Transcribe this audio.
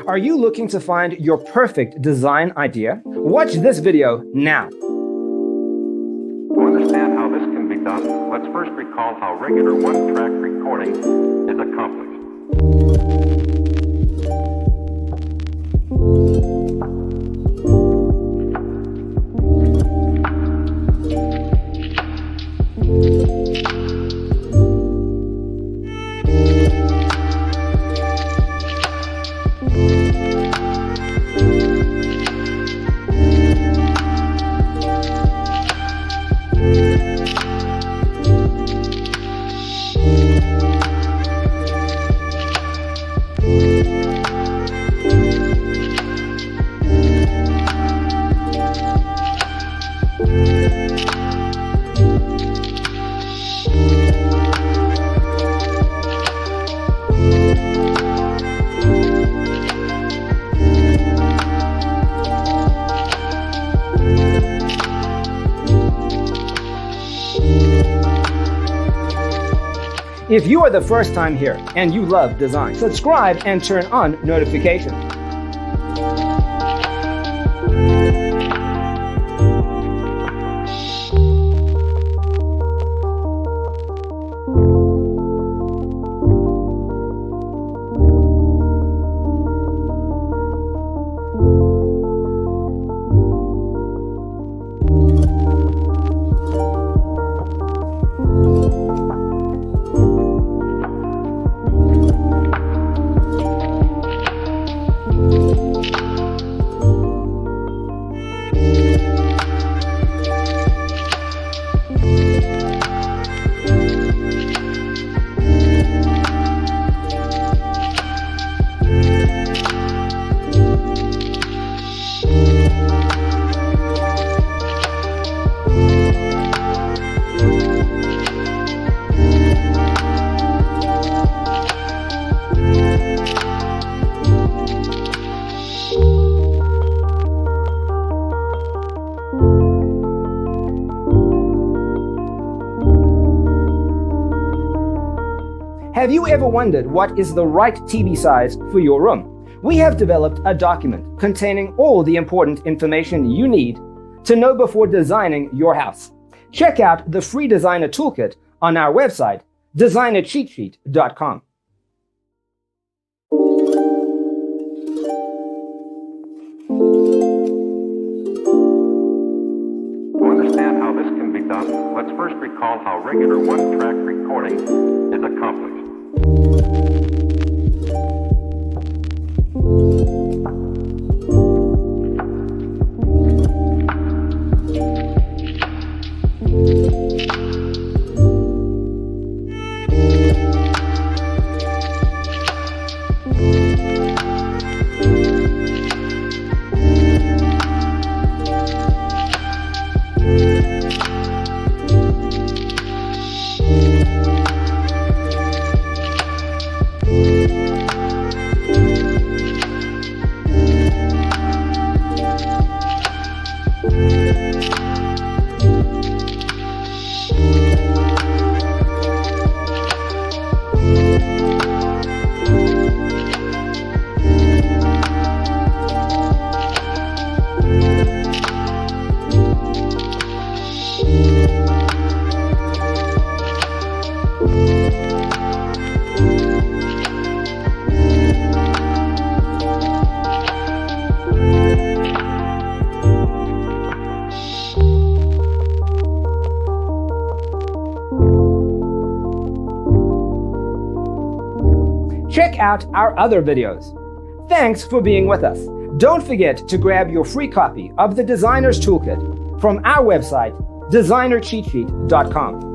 Are you looking to find your perfect design idea? Watch this video now. To understand how this can be done, let's first recall how regular one-track recording is accomplished. If you are the first time here and you love design, subscribe and turn on notifications. Have you ever wondered what is the right TV size for your room? We have developed a document containing all the important information you need to know before designing your house. Check out the free designer toolkit on our website, designercheatsheet.com. To understand how this can be done, let's first recall how regular one-track recording is accomplished. Check out our other videos. Thanks for being with us. Don't forget to grab your free copy of the Designer's Toolkit from our website, designercheatsheet.com.